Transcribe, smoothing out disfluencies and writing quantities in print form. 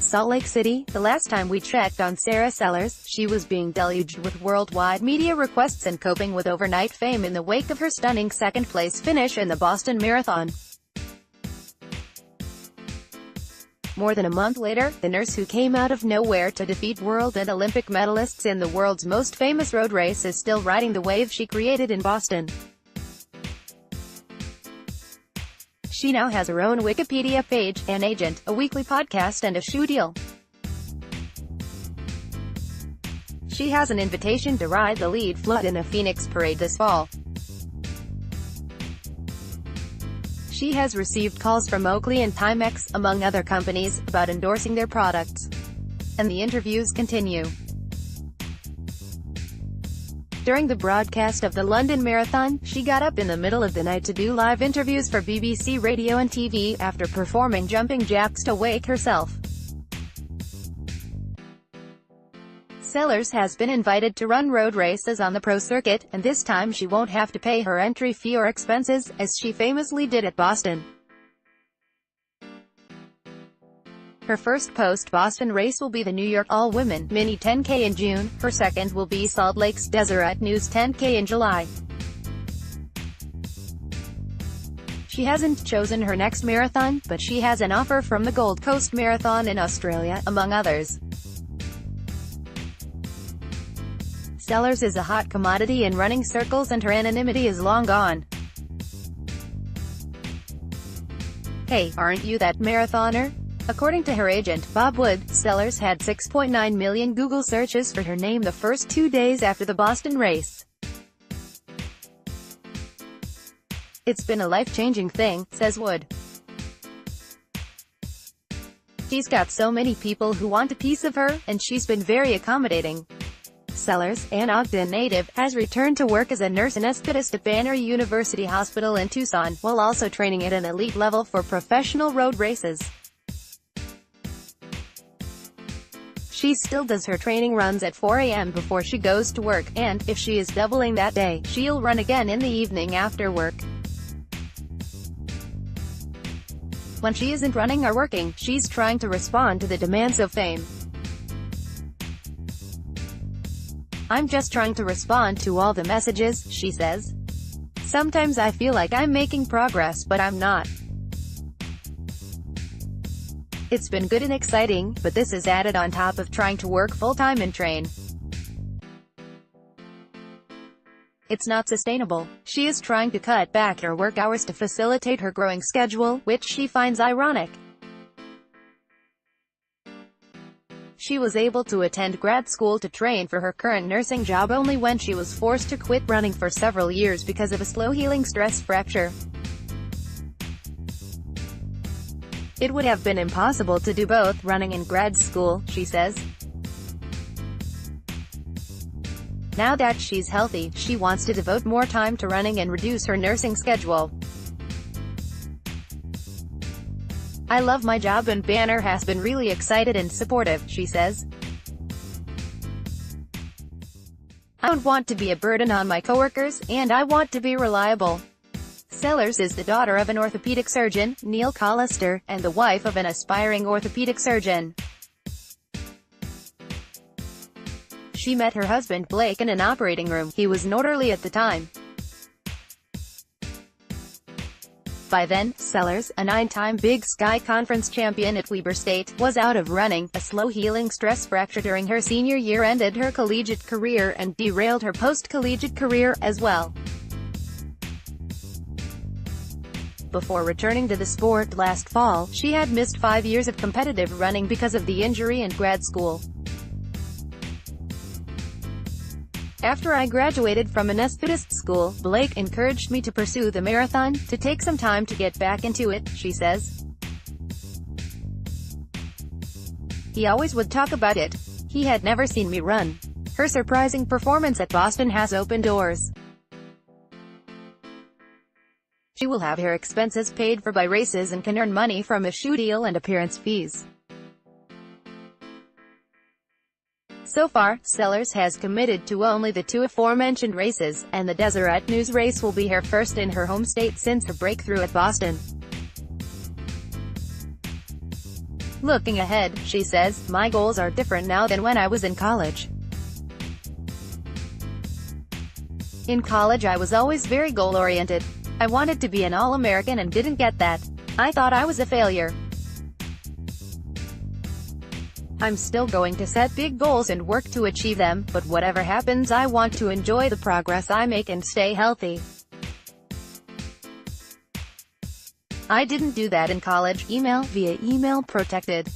Salt Lake City. The last time we checked on Sarah Sellers, she was being deluged with worldwide media requests and coping with overnight fame in the wake of her stunning second-place finish in the Boston Marathon. More than a month later, the nurse who came out of nowhere to defeat world and Olympic medalists in the world's most famous road race is still riding the wave she created in Boston. She now has her own Wikipedia page, an agent, a weekly podcast and a shoe deal. She has an invitation to ride the lead float in a Phoenix parade this fall. She has received calls from Oakley and Timex, among other companies, about endorsing their products. And the interviews continue. During the broadcast of the London Marathon, she got up in the middle of the night to do live interviews for BBC Radio and TV, after performing jumping jacks to wake herself. Sellers has been invited to run road races on the pro circuit, and this time she won't have to pay her entry fee or expenses, as she famously did at Boston. Her first post-Boston race will be the New York All-Women Mini 10K in June. Her second will be Salt Lake's Deseret News 10K in July. She hasn't chosen her next marathon, but she has an offer from the Gold Coast Marathon in Australia, among others. Sellers is a hot commodity in running circles and her anonymity is long gone. "Hey, aren't you that marathoner?" According to her agent, Bob Wood, Sellers had 6.9 million Google searches for her name the first 2 days after the Boston race. "It's been a life-changing thing," says Wood. "She's got so many people who want a piece of her, and she's been very accommodating." Sellers, an Ogden native, has returned to work as a nurse anesthetist at Banner University Hospital in Tucson, while also training at an elite level for professional road races. She still does her training runs at 4 a.m. before she goes to work, and, if she is doubling that day, she'll run again in the evening after work. When she isn't running or working, she's trying to respond to the demands of fame. "I'm just trying to respond to all the messages," she says. "Sometimes I feel like I'm making progress, but I'm not. It's been good and exciting, but this is added on top of trying to work full-time and train. It's not sustainable." She is trying to cut back her work hours to facilitate her growing schedule, which she finds ironic. She was able to attend grad school to train for her current nursing job only when she was forced to quit running for several years because of a slow-healing stress fracture. "It would have been impossible to do both, running and grad school," she says. Now that she's healthy, she wants to devote more time to running and reduce her nursing schedule. "I love my job and Banner has been really excited and supportive," she says. "I don't want to be a burden on my coworkers, and I want to be reliable." Sellers is the daughter of an orthopedic surgeon, Neil Collister, and the wife of an aspiring orthopedic surgeon. She met her husband Blake in an operating room. He was an orderly at the time. By then, Sellers, a 9-time Big Sky Conference champion at Weber State, was out of running. A slow-healing stress fracture during her senior year ended her collegiate career and derailed her post-collegiate career, as well. Before returning to the sport last fall, she had missed 5 years of competitive running because of the injury in grad school. "After I graduated from anesthetist school, Blake encouraged me to pursue the marathon, to take some time to get back into it," she says. "He always would talk about it. He had never seen me run." Her surprising performance at Boston has opened doors. She will have her expenses paid for by races and can earn money from a shoe deal and appearance fees. So far, Sellers has committed to only the 2 aforementioned races, and the Deseret News race will be her first in her home state since her breakthrough at Boston. Looking ahead, she says, my goals are different now than when I was in college. In college I was always very goal-oriented. I wanted to be an All-American and didn't get that. I thought I was a failure. I'm still going to set big goals and work to achieve them, but whatever happens I want to enjoy the progress I make and stay healthy. I didn't do that in college. Email via email protected.